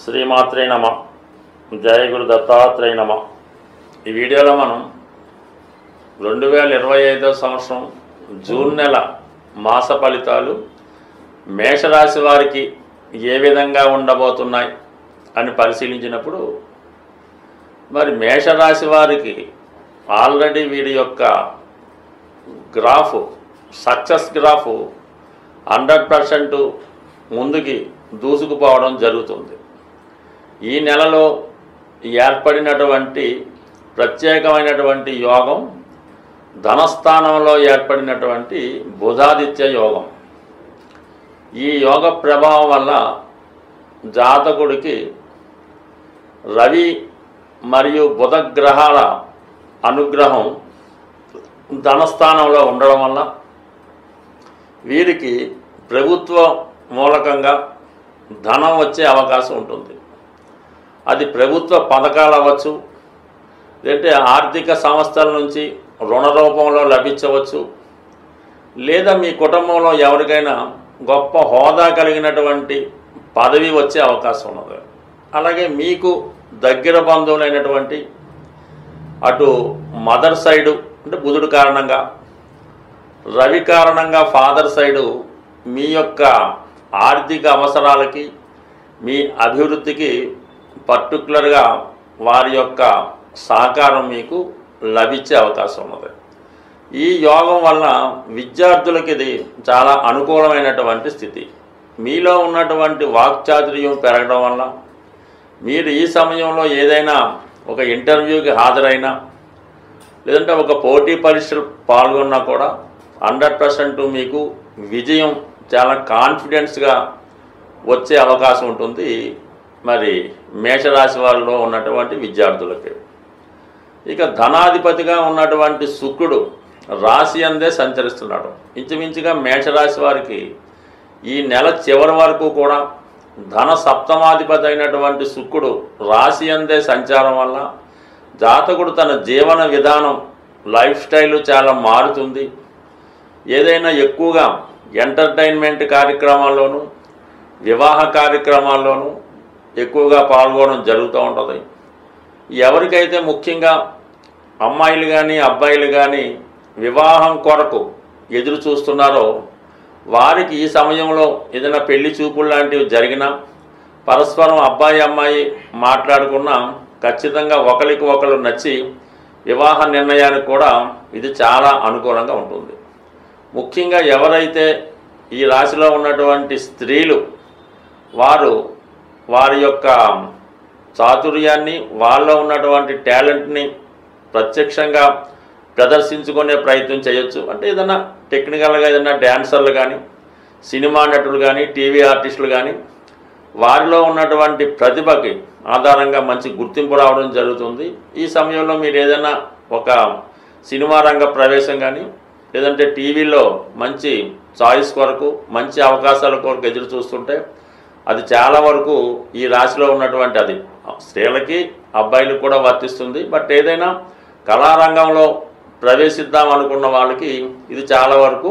శ్రీమాత్రే నమ. జయ గురు దత్తాత్రేయ నమ. ఈ వీడియోలో మనం 2025 సంవత్సరం జూన్ నెల మాస ఫలితాలు మేషరాశి వారికి ఏ విధంగా ఉండబోతున్నాయి అని పరిశీలించినప్పుడు మరి మేషరాశి వారికి ఆల్రెడీ వీడి యొక్క గ్రాఫ్ సక్సెస్ గ్రాఫ్ 100% ముందుకి దూసుకుపోవడం జరుగుతుంది. ఈ నెలలో ఏర్పడినటువంటి ప్రత్యేకమైనటువంటి యోగం ధనస్థానంలో ఏర్పడినటువంటి బుధాదిత్య యోగం. ఈ యోగ ప్రభావం వల్ల జాతకుడికి రవి మరియు బుధ గ్రహాల అనుగ్రహం ధనస్థానంలో ఉండడం వల్ల వీరికి ప్రభుత్వ మూలకంగా ధనం వచ్చే అవకాశం ఉంటుంది. అది ప్రభుత్వ పథకాలు అవ్వచ్చు, లేదంటే ఆర్థిక సంస్థల నుంచి రుణ రూపంలో లభించవచ్చు, లేదా మీ కుటుంబంలో ఎవరికైనా గొప్ప హోదా కలిగినటువంటి పదవి వచ్చే అవకాశం ఉన్నది. అలాగే మీకు దగ్గర బంధువులైనటువంటి అటు మదర్ సైడు అంటే బుధుడు కారణంగా, రవి కారణంగా ఫాదర్ సైడు మీ యొక్క ఆర్థిక అవసరాలకి మీ అభివృద్ధికి పర్టికులర్గా వారి యొక్క సహకారం మీకు లభించే అవకాశం ఉన్నది. ఈ యోగం వల్ల విద్యార్థులకి ఇది చాలా అనుకూలమైనటువంటి స్థితి. మీలో ఉన్నటువంటి వాక్చాతుర్యం పెరగడం వల్ల మీరు ఈ సమయంలో ఏదైనా ఒక ఇంటర్వ్యూకి హాజరైనా లేదంటే ఒక పోటీ పరీక్షలు పాల్గొన్నా కూడా 100% మీకు విజయం చాలా కాన్ఫిడెన్స్గా వచ్చే అవకాశం ఉంటుంది. మరి మేషరాశి వారిలో ఉన్నటువంటి విద్యార్థులకి ఇక ధనాధిపతిగా ఉన్నటువంటి శుక్రుడు రాశి అందే సంచరిస్తున్నాడు. ఇంచుమించుగా మేషరాశి వారికి ఈ నెల చివరి వరకు కూడా ధన సప్తమాధిపతి అయినటువంటి శుక్రుడు రాశి అందే సంచారం వల్ల జాతకుడు తన జీవన విధానం లైఫ్ స్టైల్ చాలా మారుతుంది. ఏదైనా ఎక్కువగా ఎంటర్టైన్మెంట్ కార్యక్రమాల్లోనూ వివాహ కార్యక్రమాల్లోనూ ఎక్కువగా పాల్గొనడం జరుగుతూ ఉంటుంది. ఎవరికైతే ముఖ్యంగా అమ్మాయిలు కానీ అబ్బాయిలు కానీ వివాహం కొరకు ఎదురు చూస్తున్నారో వారికి ఈ సమయంలో ఏదైనా పెళ్లి చూపులు లాంటివి జరిగినా పరస్పరం అబ్బాయి అమ్మాయి మాట్లాడుకున్నా ఖచ్చితంగా ఒకరికి ఒకరు నచ్చి వివాహ నిర్ణయానికి కూడా ఇది చాలా అనుకూలంగా ఉంటుంది. ముఖ్యంగా ఎవరైతే ఈ రాశిలో ఉన్నటువంటి స్త్రీలు వారి యొక్క చాతుర్యాన్ని వాళ్ళలో ఉన్నటువంటి టాలెంట్ని ప్రత్యక్షంగా ప్రదర్శించుకునే ప్రయత్నం చేయొచ్చు. అంటే ఏదైనా టెక్నికల్గా ఏదైనా డ్యాన్సర్లు కానీ సినిమా నటులు కానీ టీవీ ఆర్టిస్టులు కానీ వారిలో ఉన్నటువంటి ప్రతిభకి ఆధారంగా మంచి గుర్తింపు రావడం జరుగుతుంది. ఈ సమయంలో మీరు ఏదైనా ఒక సినిమా రంగ ప్రవేశం కానీ లేదంటే టీవీలో మంచి చాయిస్ కొరకు మంచి అవకాశాల కొరకు ఎదురు చూస్తుంటే అది చాలా వరకు ఈ రాశిలో ఉన్నటువంటి అది స్త్రీలకి అబ్బాయిలకు కూడా వర్తిస్తుంది. బట్ ఏదైనా కళారంగంలో ప్రవేశిద్దాం అనుకున్న వాళ్ళకి ఇది చాలా వరకు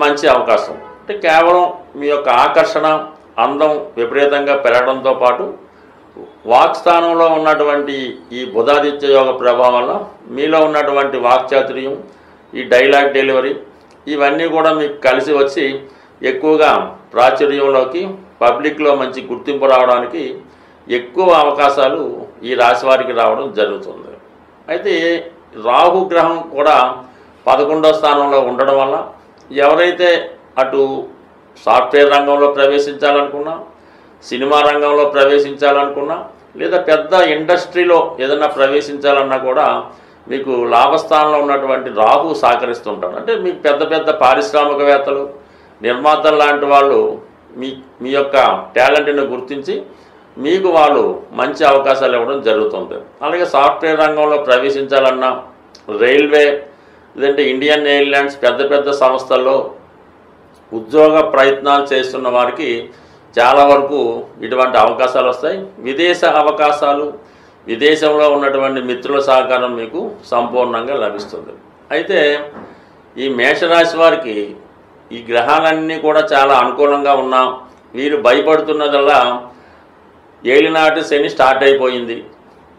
మంచి అవకాశం. అంటే కేవలం మీ యొక్క ఆకర్షణ అందం విపరీతంగా పెరగడంతో పాటు వాక్స్థానంలో ఉన్నటువంటి ఈ బుధాదిత్య యోగ ప్రభావం వల్ల మీలో ఉన్నటువంటి వాక్చాతుర్యం ఈ డైలాగ్ డెలివరీ ఇవన్నీ కూడా మీకు కలిసి వచ్చి ఎక్కువగా ప్రాచుర్యంలోకి పబ్లిక్లో మంచి గుర్తింపు రావడానికి ఎక్కువ అవకాశాలు ఈ రాశి వారికి రావడం జరుగుతుంది. అయితే రాహు గ్రహం కూడా 11వ స్థానంలో ఉండడం వల్ల ఎవరైతే అటు సాఫ్ట్వేర్ రంగంలో ప్రవేశించాలనుకున్నా సినిమా రంగంలో ప్రవేశించాలనుకున్నా లేదా పెద్ద ఇండస్ట్రీలో ఏదైనా ప్రవేశించాలన్నా కూడా మీకు లాభస్థానంలో ఉన్నటువంటి రాహు సహకరిస్తుంటాడు. అంటే మీకు పెద్ద పెద్ద పారిశ్రామికవేత్తలు నిర్మాతలు లాంటి వాళ్ళు మీ యొక్క టాలెంట్ని గుర్తించి మీకు వాళ్ళు మంచి అవకాశాలు ఇవ్వడం జరుగుతుంది. అలాగే సాఫ్ట్వేర్ రంగంలో ప్రవేశించాలన్నా రైల్వే లేదంటే ఇండియన్ ఎయిర్లైన్స్ పెద్ద పెద్ద సంస్థల్లో ఉద్యోగ ప్రయత్నాలు చేస్తున్న వారికి చాలా వరకు ఇటువంటి అవకాశాలు వస్తాయి. విదేశ అవకాశాలు విదేశంలో ఉన్నటువంటి మిత్రుల సహకారం మీకు సంపూర్ణంగా లభిస్తుంది. అయితే ఈ మేషరాశి వారికి ఈ గ్రహాలన్నీ కూడా చాలా అనుకూలంగా ఉన్నా వీరు భయపడుతున్నదల్లా ఏలినాటి శని స్టార్ట్ అయిపోయింది,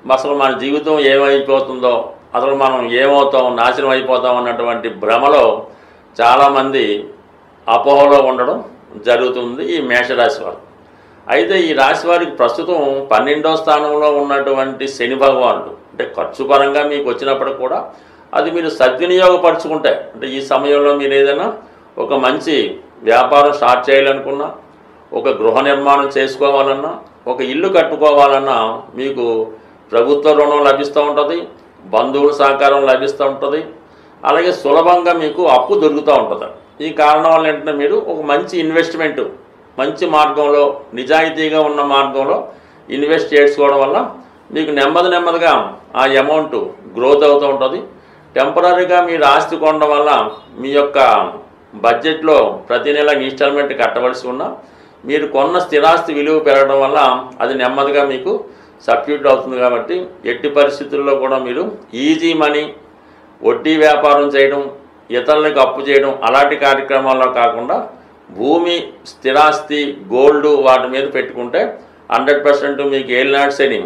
అసలు మన జీవితం ఏమైపోతుందో, అసలు మనం ఏమవుతాం, నాశనం అయిపోతాం అన్నటువంటి భ్రమలో చాలామంది అపోహలో ఉండడం జరుగుతుంది ఈ మేషరాశి వారు. అయితే ఈ రాశి వారికి ప్రస్తుతం 12వ స్థానంలో ఉన్నటువంటి శని భగవానుడు అంటే ఖర్చు పరంగా మీకు వచ్చినప్పుడు కూడా అది మీరు సద్వినియోగపరుచుకుంటే, అంటే ఈ సమయంలో మీరు ఏదైనా ఒక మంచి వ్యాపారం స్టార్ట్ చేయాలనుకున్నా, ఒక గృహ నిర్మాణం చేసుకోవాలన్నా, ఒక ఇల్లు కట్టుకోవాలన్నా మీకు ప్రభుత్వ రుణం లభిస్తూ ఉంటుంది, బంధువుల సహకారం లభిస్తూ ఉంటుంది, అలాగే సులభంగా మీకు అప్పు దొరుకుతూ ఉంటుంది. ఈ కారణం వల్ల ఏంటంటే మీరు ఒక మంచి ఇన్వెస్ట్మెంట్, మంచి మార్గంలో, నిజాయితీగా ఉన్న మార్గంలో ఇన్వెస్ట్ చేసుకోవడం వల్ల మీకు నెమ్మదిగా ఆ అమౌంట్ గ్రోత్ అవుతూ ఉంటుంది. టెంపరీగా మీరు ఆస్తి కొనడం వల్ల మీ యొక్క బడ్జెట్లో ప్రతి నెల ఇన్స్టాల్మెంట్ కట్టవలసి ఉన్నా మీరు కొన్న స్థిరాస్తి విలువ పెరగడం వల్ల అది నెమ్మదిగా మీకు సబ్స్టిట్యూట్ అవుతుంది. కాబట్టి ఎట్టి పరిస్థితుల్లో కూడా మీరు ఈజీ మనీ, వడ్డీ వ్యాపారం చేయడం, ఇతరులకు అప్పు చేయడం అలాంటి కార్యక్రమాల్లో కాకుండా భూమి, స్థిరాస్తి, గోల్డ్ వాటి మీద పెట్టుకుంటే 100% మీకు ఏలినాటి శని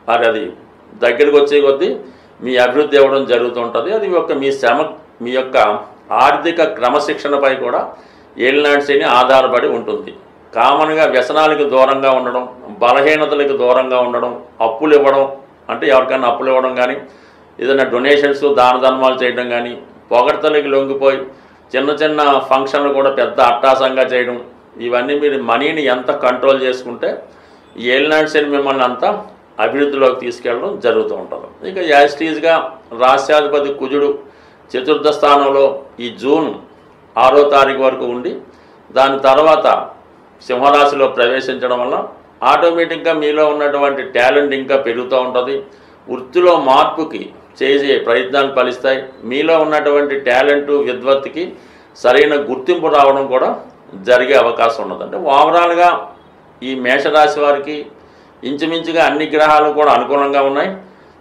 మరి అది దగ్గరికి వచ్చే కొద్దీ మీ అభివృద్ధి అవ్వడం జరుగుతుంటుంది. అది మీ యొక్క ఆర్థిక క్రమశిక్షణపై కూడా ఏలినాటి శని ఆధారపడి ఉంటుంది. కామన్గా వ్యసనాలకు దూరంగా ఉండడం, బలహీనతలకు దూరంగా ఉండడం, అప్పులు ఇవ్వడం, అంటే ఎవరికైనా అప్పులు ఇవ్వడం కానీ, ఏదైనా డొనేషన్స్ దాన ధర్మాలు చేయడం కానీ, పొగడ్తలకి లొంగిపోయి చిన్న ఫంక్షన్లు కూడా పెద్ద అట్టాసంగా చేయడం, ఇవన్నీ మీరు మనీని ఎంత కంట్రోల్ చేసుకుంటే ఈ ఏలినాటి శని మిమ్మల్ని అంతా అభివృద్ధిలోకి తీసుకెళ్ళడం జరుగుతూ ఉంటుంది. ఇక యాజిటీజ్గా రాష్ట్రాధిపతి కుజుడు చతుర్థ స్థానంలో ఈ జూన్ 6వ తారీఖు వరకు ఉండి దాని తర్వాత సింహరాశిలో ప్రవేశించడం వల్ల ఆటోమేటిక్గా మీలో ఉన్నటువంటి టాలెంట్ ఇంకా పెరుగుతూ ఉంటుంది. వృత్తిలో మార్పుకి చేసే ప్రయత్నాలు ఫలిస్తాయి. మీలో ఉన్నటువంటి టాలెంటు, విద్వత్తుకి సరైన గుర్తింపు రావడం కూడా జరిగే అవకాశం ఉన్నది. అంటే ఓవరాల్గా ఈ మేషరాశి వారికి ఇంచుమించుగా అన్ని గ్రహాలు కూడా అనుకూలంగా ఉన్నాయి.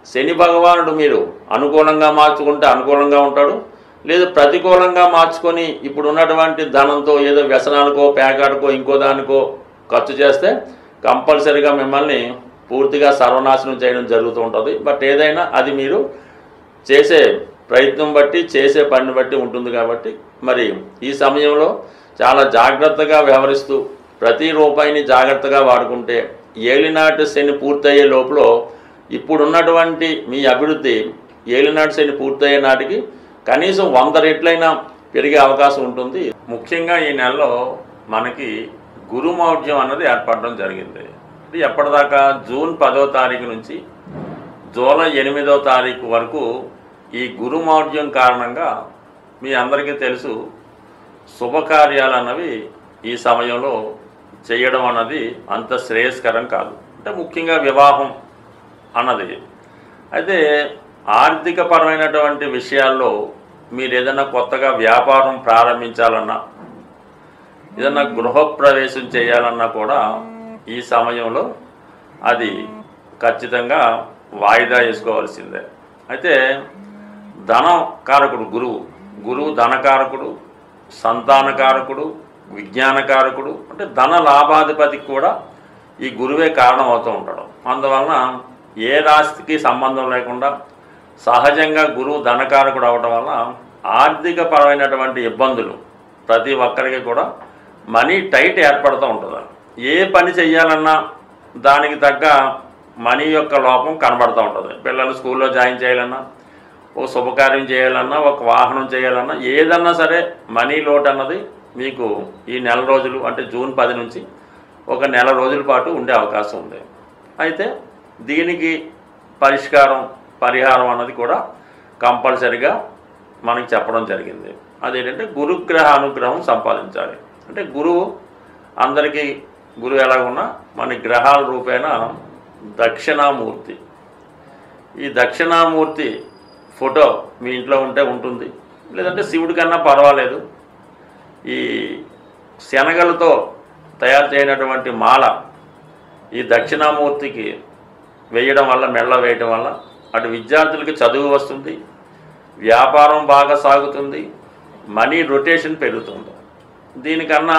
శని భగవానుడు మీరు అనుకూలంగా మార్చుకుంటే అనుకూలంగా ఉంటాడు, లేదు ప్రతికూలంగా మార్చుకొని ఇప్పుడు ఉన్నటువంటి ధనంతో ఏదో వ్యసనానికో, పేకాడుకో, ఇంకో దానికో ఖర్చు చేస్తే కంపల్సరీగా మిమ్మల్ని పూర్తిగా సర్వనాశనం చేయడం జరుగుతూ ఉంటుంది. బట్ ఏదైనా అది మీరు చేసే ప్రయత్నం బట్టి, చేసే పనిని బట్టి ఉంటుంది. కాబట్టి మరి ఈ సమయంలో చాలా జాగ్రత్తగా వ్యవహరిస్తూ ప్రతి రూపాయిని జాగ్రత్తగా వాడుకుంటే ఏలినాటి శని పూర్తయ్యే లోపల ఇప్పుడున్నటువంటి మీ అభివృద్ధి ఏలినాటి శని పూర్తయ్యే నాటికి కనీసం 100 రెట్లైనా పెరిగే అవకాశం ఉంటుంది. ముఖ్యంగా ఈ నెలలో మనకి గురుమౌఢ్యం అన్నది ఏర్పడడం జరిగింది. ఇది ఎప్పటిదాకా జూన్ 10వ తారీఖు నుంచి జూలై 8వ తారీఖు వరకు ఈ గురుమౌఢ్యం కారణంగా మీ అందరికీ తెలుసు శుభకార్యాలు అన్నవి ఈ సమయంలో చేయడం అన్నది అంత శ్రేయస్కరం కాదు. అంటే ముఖ్యంగా వివాహం అన్నది. అయితే ఆర్థిక పరమైనటువంటి విషయాల్లో మీరు ఏదైనా కొత్తగా వ్యాపారం ప్రారంభించాలన్నా, ఏదైనా గృహప్రవేశం చేయాలన్నా కూడా ఈ సమయంలో అది ఖచ్చితంగా వాయిదా వేసుకోవాల్సిందే. అయితే ధనకారకుడు గురువు ధనకారకుడు, సంతానకారకుడు, విజ్ఞానకారకుడు, అంటే ధన లాభాధిపతికి కూడా ఈ గురువే కారణం అవుతూ ఉంటాడు. అందువలన ఏ రాశికి సంబంధం లేకుండా సహజంగా గురువు ధనకారకుడు అవడం వల్ల ఆర్థిక పరమైనటువంటి ఇబ్బందులు ప్రతి ఒక్కరికి కూడా మనీ టైట్ ఏర్పడుతూ ఉంటుంది. ఏ పని చెయ్యాలన్నా దానికి తగ్గ మనీ యొక్క లోపం కనబడుతూ ఉంటుంది. పిల్లలు స్కూల్లో జాయిన్ చేయాలన్నా, ఒక శుభకార్యం చేయాలన్నా, ఒక వాహనం చేయాలన్నా, ఏదన్నా సరే మనీ లోటు అన్నది మీకు ఈ నెల రోజులు అంటే జూన్ 10 నుంచి ఒక నెల రోజుల పాటు ఉండే అవకాశం ఉంది. అయితే దీనికి పరిహారం అన్నది కూడా కంపల్సరిగా మనకి చెప్పడం జరిగింది. అదేంటంటే గురుగ్రహ అనుగ్రహం సంపాదించాలి. అంటే అందరికీ గురువు ఎలాగున్నా మన గ్రహాల రూపేణ దక్షిణామూర్తి. ఈ దక్షిణామూర్తి ఫోటో మీ ఇంట్లో ఉంటే ఉంటుంది, లేదంటే శివుడి కన్నా పర్వాలేదు. ఈ శనగలతో తయారు చేయనటువంటి మాల ఈ దక్షిణామూర్తికి వేయడం వల్ల, మెళ్ళ వేయడం వల్ల అటు విద్యార్థులకి చదువు వస్తుంది, వ్యాపారం బాగా సాగుతుంది, మనీ రొటేషన్ పెరుగుతుంది. దీనికన్నా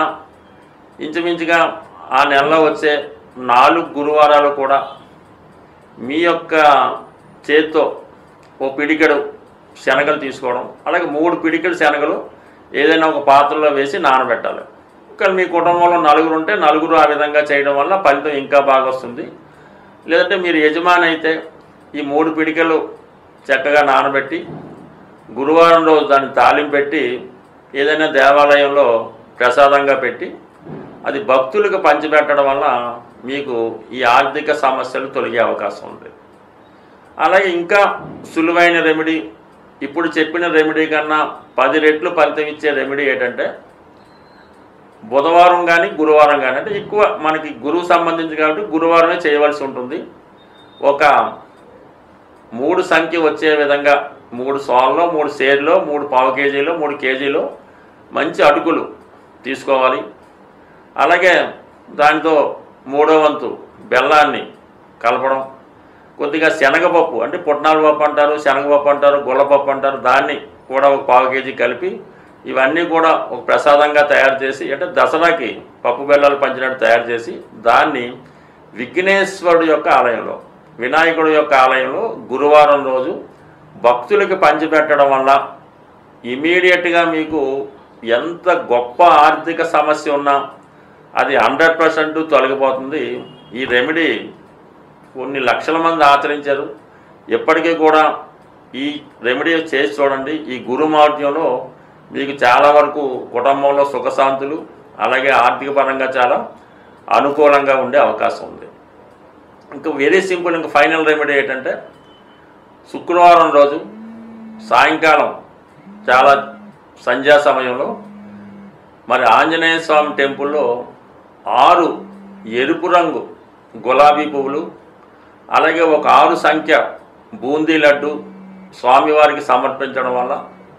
ఇంచుమించుగా ఆ నెలలో వచ్చే 4 గురువారాలు కూడా మీ యొక్క చేత్తో ఓ పిడికెడు శనగలు తీసుకోవడం, అలాగే 3 పిడికెడు శనగలు ఏదైనా ఒక పాత్రలో వేసి నానబెట్టాలి. ఒకవేళ మీ కుటుంబంలో 4 ఉంటే 4 ఆ విధంగా చేయడం వల్ల ఫలితం ఇంకా బాగా వస్తుంది. లేదంటే మీరు యజమాని అయితే ఈ 3 పిడికెలు చక్కగా నానబెట్టి గురువారం రోజు దాన్ని తాలింపెట్టి ఏదైనా దేవాలయంలో ప్రసాదంగా పెట్టి అది భక్తులకు పంచిపెట్టడం వల్ల మీకు ఈ ఆర్థిక సమస్యలు తొలగే అవకాశం ఉంది. అలాగే ఇంకా సులువైన రెమెడీ, ఇప్పుడు చెప్పిన రెమెడీ కన్నా 10 రెట్లు ఫలితం ఇచ్చే రెమెడీ ఏంటంటే బుధవారం కానీ గురువారం కానీ, అంటే ఎక్కువ మనకి గురువు సంబంధించి కాబట్టి గురువారమే చేయవలసి ఉంటుంది. ఒక 3 సంఖ్య వచ్చే విధంగా 3 సోల్లో, 3 సేర్లో, 3 పావు కేజీలో, 3 కేజీలో మంచి అటుకులు తీసుకోవాలి. అలాగే దానితో 3వ వంతు బెల్లాన్ని కలపడం, కొద్దిగా శనగపప్పు అంటే పుట్నాల పప్పు అంటారు, శనగపప్పు అంటారు, గుళ్ళపప్పు అంటారు, దాన్ని కూడా ఒక పావు కేజీ కలిపి ఇవన్నీ కూడా ఒక ప్రసాదంగా తయారు చేసి, అంటే దసరాకి పప్పు బెల్లాలు పంచినట్టు తయారు చేసి దాన్ని విఘ్నేశ్వరుడు యొక్క ఆలయంలో, వినాయకుడు యొక్క ఆలయంలో గురువారం రోజు భక్తులకి పంచిపెట్టడం వల్ల ఇమీడియట్గా మీకు ఎంత గొప్ప ఆర్థిక సమస్య ఉన్నా అది 100% తొలగిపోతుంది. ఈ రెమెడీ కొన్ని లక్షల మంది ఆచరించారు. ఎప్పటికీ కూడా ఈ రెమెడీ చేసి చూడండి. ఈ గురుమౌఢ్యంలో మీకు చాలా వరకు కుటుంబంలో సుఖశాంతులు, అలాగే ఆర్థిక పరంగా చాలా అనుకూలంగా ఉండే అవకాశం ఉంది. ఇంకా వెరీ సింపుల్, ఇంకా ఫైనల్ రెమెడీ ఏంటంటే శుక్రవారం రోజు సాయంకాలం చాలా సంధ్యా సమయంలో మరి ఆంజనేయ స్వామి టెంపుల్లో 6 ఎరుపు రంగు గులాబీ పువ్వులు, అలాగే ఒక 6 సంఖ్య బూందీ లడ్డు స్వామివారికి సమర్పించడం వల్ల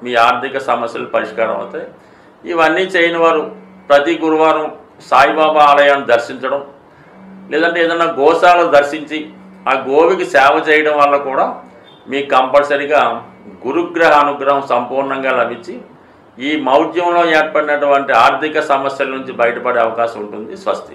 మీ ఆర్థిక సమస్యలు పరిష్కారం అవుతాయి. ఇవన్నీ చేయని వారు ప్రతి గురువారం సాయిబాబా ఆలయాన్ని దర్శించడం, లేదంటే ఏదైనా గోశాల దర్శించి ఆ గోవికి సేవ చేయడం వల్ల కూడా మీకు కంపల్సరిగా గురుగ్రహ అనుగ్రహం సంపూర్ణంగా లభించి ఈ మౌఢ్యంలో ఏర్పడినటువంటి ఆర్థిక సమస్యల నుంచి బయటపడే అవకాశం ఉంటుంది. స్వస్తి.